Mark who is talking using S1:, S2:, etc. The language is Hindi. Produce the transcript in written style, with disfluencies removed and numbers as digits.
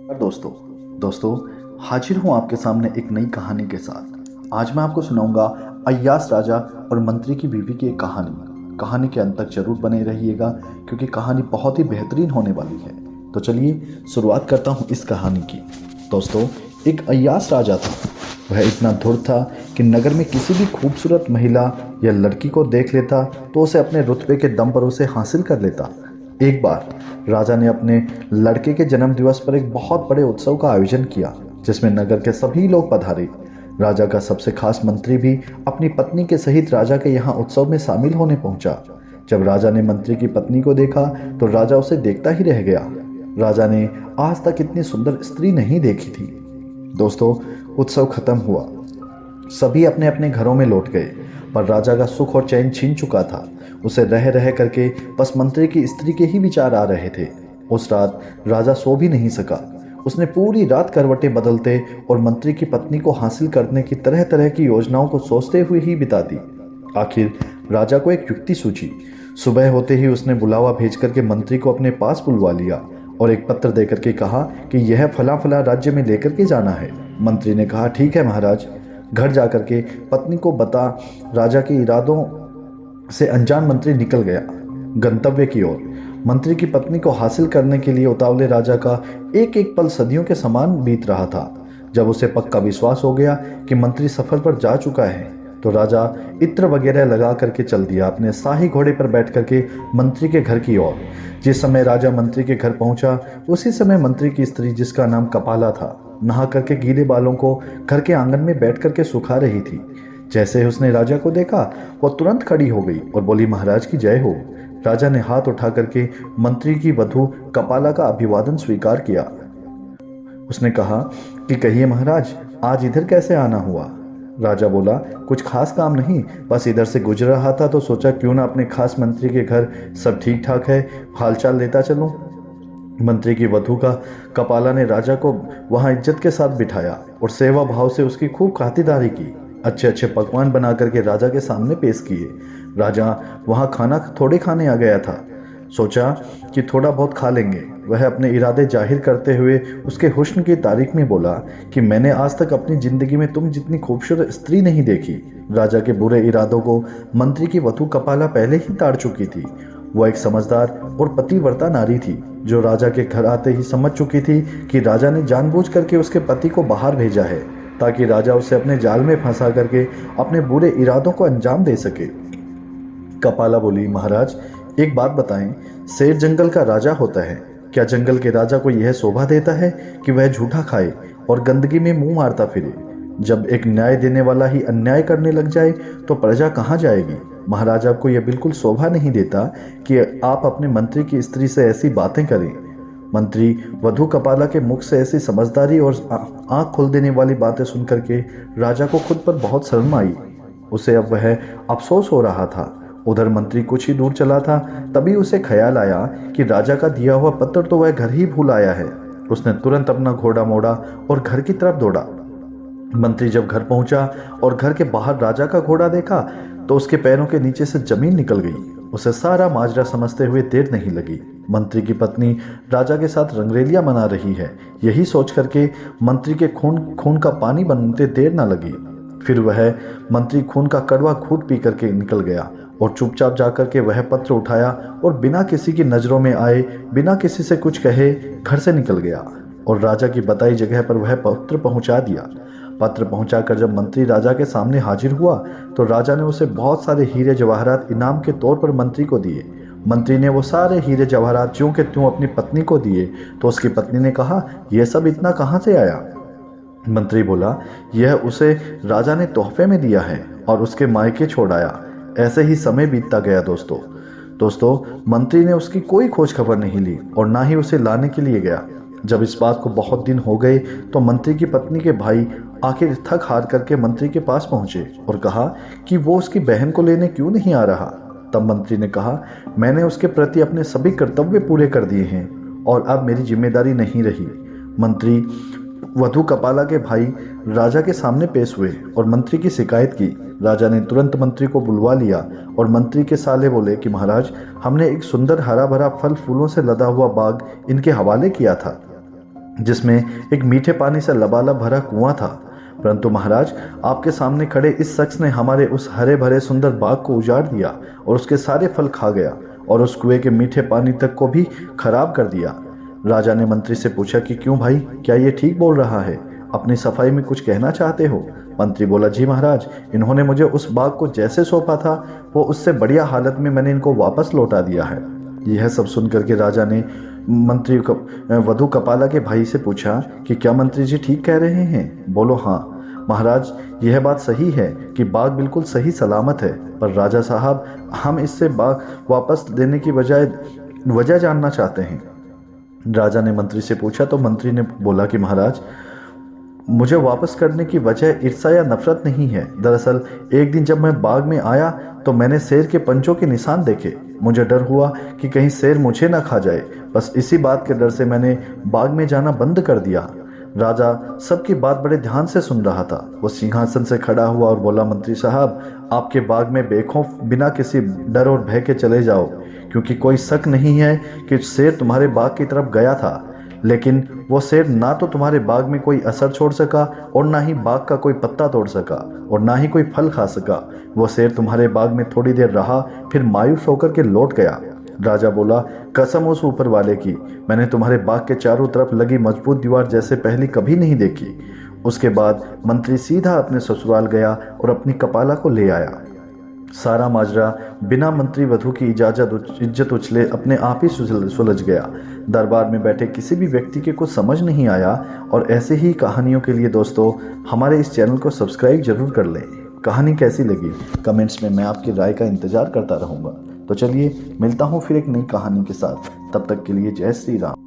S1: दोस्तों दोस्तों हाजिर हूँ आपके सामने एक नई कहानी के साथ। आज मैं आपको सुनाऊंगा अय्यास राजा और मंत्री की बीवी की एक कहानी के अंत तक जरूर बने रहिएगा, क्योंकि कहानी बहुत ही बेहतरीन होने वाली है। तो चलिए शुरुआत करता हूँ इस कहानी की। दोस्तों, एक अय्यास राजा था। वह इतना धूर्त था कि नगर में किसी भी खूबसूरत महिला या लड़की को देख लेता तो उसे अपने रुतबे के दम पर उसे हासिल कर लेता। एक बार राजा ने अपने लड़के के जन्म दिवस पर एक बहुत बड़े उत्सव का आयोजन किया, जिसमें नगर के सभी लोग पधारे। राजा का सबसे खास मंत्री भी अपनी पत्नी के सहित राजा के यहाँ उत्सव में शामिल होने पहुंचा। जब राजा ने मंत्री की पत्नी को देखा तो राजा उसे देखता ही रह गया। राजा ने आज तक इतनी सुंदर स्त्री नहीं देखी थी। दोस्तों, उत्सव खत्म हुआ, सभी अपने अपने घरों में लौट गए, पर राजा का सुख और चैन छीन चुका था। उसे रह रह करके बस मंत्री की स्त्री के ही विचार आ रहे थे। उस रात राजा सो भी नहीं सका। उसने पूरी रात करवटें बदलते और मंत्री की पत्नी को हासिल करने की तरह तरह की योजनाओं को सोचते हुए ही बिता दी। आखिर राजा को एक युक्ति सूझी। सुबह होते ही उसने बुलावा भेज करके मंत्री को अपने पास बुलवा लिया और एक पत्र देकर के कहा कि यह फला फला राज्य में लेकर के जाना है। मंत्री ने कहा, ठीक है महाराज। घर जाकर के पत्नी को बता राजा के इरादों से अनजान मंत्री निकल गया गंतव्य की ओर। मंत्री की पत्नी को हासिल करने के लिए उतावले राजा का एक एक पल सदियों के समान बीत रहा था। जब उसे पक्का विश्वास हो गया कि मंत्री सफर पर जा चुका है तो राजा इत्र वगैरह लगा करके चल दिया अपने शाही घोड़े पर बैठ करके मंत्री के घर की ओर। जिस समय राजा मंत्री के घर पहुंचा उसी समय मंत्री की स्त्री, जिसका नाम कपाला था, नहा करके गीले बालों को घर के आंगन में बैठ करके सुखा रही थी। जैसे ही उसने राजा को देखा वो तुरंत खड़ी हो गई और बोली, महाराज की जय हो। राजा ने हाथ उठा करके मंत्री की वधू कपाला का अभिवादन स्वीकार किया। उसने कहा कि कहिए महाराज, आज इधर कैसे आना हुआ? राजा बोला, कुछ खास काम नहीं, बस इधर से गुजर रहा था तो सोचा क्यों ना अपने खास मंत्री के घर सब ठीक ठाक है, हालचाल लेता चलूं। मंत्री की वधू का कपाला ने राजा को वहां इज्जत के साथ बिठाया और सेवा भाव से उसकी खूब खातिरदारी की। अच्छे अच्छे पकवान बना करके राजा के सामने पेश किए। राजा वहां खाना थोड़े खाने आ गया था। सोचा कि थोड़ा बहुत खा लेंगे। वह अपने इरादे जाहिर करते हुए उसके हुस्न की तारीफ में बोला कि मैंने आज तक अपनी जिंदगी में तुम जितनी खूबसूरत स्त्री नहीं देखी। राजा के बुरे इरादों को मंत्री की वधू कपाला पहले ही ताड़ चुकी थी। वह एक समझदार और पतिव्रता नारी थी जो राजा के घर आते ही समझ चुकी थी कि राजा ने जानबूझ करके उसके पति को बाहर भेजा है ताकि राजा उसे अपने जाल में फंसा करके अपने बुरे इरादों को अंजाम दे सके। कपाला बोली, महाराज एक बात बताएं, शेर जंगल का राजा होता है, क्या जंगल के राजा को यह शोभा देता है कि वह झूठा खाए और गंदगी में मुंह मारता फिरे? जब एक न्याय देने वाला ही अन्याय करने लग जाए तो प्रजा कहाँ जाएगी? महाराज, आपको यह बिल्कुल शोभा नहीं देता कि आप अपने मंत्री की स्त्री से ऐसी बातें करें। मंत्री वधू कपाला के मुख से ऐसी समझदारी और आंख खोल देने वाली बातें सुनकर के राजा को खुद पर बहुत शर्म आई। उसे अब वह अफसोस हो रहा था। उधर मंत्री कुछ ही दूर चला था, तभी उसे ख्याल आया कि राजा का दिया हुआ पत्र तो वह घर ही भूल आया है। उसने तुरंत अपना घोड़ा मोड़ा और घर की तरफ दौड़ा। मंत्री जब घर पहुंचा और घर के बाहर राजा का घोड़ा देखा तो उसके पैरों के नीचे से जमीन निकल गई। उसे सारा माजरा समझते हुए देर नहीं लगी। मंत्री की पत्नी राजा के साथ रंगरेलियां मना रही है, यही सोच करके मंत्री के खून का पानी बनते देर न लगी। फिर वह मंत्री खून का कड़वा घूंट पी करके निकल गया और चुपचाप जाकर के वह पत्र उठाया और बिना किसी की नज़रों में आए, बिना किसी से कुछ कहे घर से निकल गया और राजा की बताई जगह पर वह पत्र पहुंचा दिया। पत्र पहुंचाकर जब मंत्री राजा के सामने हाजिर हुआ तो राजा ने उसे बहुत सारे हीरे जवाहरात इनाम के तौर पर मंत्री को दिए। मंत्री ने वो सारे हीरे जवाहरात ज्यों के त्यों अपनी पत्नी को दिए तो उसकी पत्नी ने कहा, यह सब इतना कहाँ से आया? मंत्री बोला, यह उसे राजा ने तोहफे में दिया है और उसके मायके छोड़ आया। ऐसे ही समय बीतता गया। दोस्तों, मंत्री ने उसकी कोई खोज खबर नहीं ली और ना ही उसे लाने के लिए गया। जब इस बात को बहुत दिन हो गए तो मंत्री की पत्नी के भाई आखिर थक हार करके मंत्री के पास पहुंचे और कहा कि वो उसकी बहन को लेने क्यों नहीं आ रहा। तब मंत्री ने कहा, मैंने उसके प्रति अपने सभी कर्तव्य पूरे कर दिए हैं और अब मेरी जिम्मेदारी नहीं रही। मंत्री वधू कपाला के भाई राजा के सामने पेश हुए और मंत्री की शिकायत की। राजा ने तुरंत मंत्री को बुलवा लिया और मंत्री के साले बोले कि महाराज, हमने एक सुंदर हरा भरा फल फूलों से लदा हुआ बाग इनके हवाले किया था। जिसमें एक मीठे पानी से लबालब भरा कुआं था। परंतु महाराज, आपके सामने खड़े इस शख्स ने हमारे उस हरे भरे सुंदर बाग को उजाड़ दिया और उसके सारे फल खा गया और उस कुएं के मीठे पानी तक को भी खराब कर दिया। राजा ने मंत्री से पूछा कि क्यों भाई, क्या ये ठीक बोल रहा है? अपनी सफाई में कुछ कहना चाहते हो? मंत्री बोला, जी महाराज, इन्होंने मुझे उस बाग को जैसे सौंपा था वो उससे बढ़िया हालत में मैंने इनको वापस लौटा दिया है। यह सब सुनकर के राजा ने मंत्री वधु कपाला के भाई से पूछा कि क्या मंत्री जी ठीक कह रहे हैं? बोलो, हाँ महाराज, यह बात सही है कि बाग बिल्कुल सही सलामत है, पर राजा साहब, हम इससे बाग वापस देने की वजह जानना चाहते हैं। राजा ने मंत्री से पूछा तो मंत्री ने बोला कि महाराज, मुझे वापस करने की वजह ईर्ष्या या नफरत नहीं है। दरअसल एक दिन जब मैं बाग में आया तो मैंने शेर के पंचों के निशान देखे। मुझे डर हुआ कि कहीं शेर मुझे ना खा जाए। बस इसी बात के डर से मैंने बाग में जाना बंद कर दिया। राजा सबकी बात बड़े ध्यान से सुन रहा था। वो सिंहासन से खड़ा हुआ और बोला, मंत्री साहब, आपके बाग में बेखौफ बिना किसी डर और भय के चले जाओ, क्योंकि कोई शक नहीं है कि शेर तुम्हारे बाग की तरफ गया था, लेकिन वो शेर ना तो तुम्हारे बाग में कोई असर छोड़ सका और ना ही बाग का कोई पत्ता तोड़ सका और ना ही कोई फल खा सका। वो शेर तुम्हारे बाग में थोड़ी देर रहा, फिर मायूस होकर के लौट गया। राजा बोला, कसम उस ऊपर वाले की, मैंने तुम्हारे बाग के चारों तरफ लगी मजबूत दीवार जैसे पहले कभी नहीं देखी। उसके बाद मंत्री सीधा अपने ससुराल गया और अपनी कपाला को ले आया। सारा माजरा बिना मंत्री वधु की इज्जत उछले अपने आप ही सुलझ गया। दरबार में बैठे किसी भी व्यक्ति के कुछ समझ नहीं आया। और ऐसे ही कहानियों के लिए दोस्तों, हमारे इस चैनल को सब्सक्राइब जरूर कर लें। कहानी कैसी लगी कमेंट्स में मैं आपकी राय का इंतजार करता रहूँगा। तो चलिए, मिलता हूँ फिर एक नई कहानी के साथ। तब तक के लिए जय श्री राम।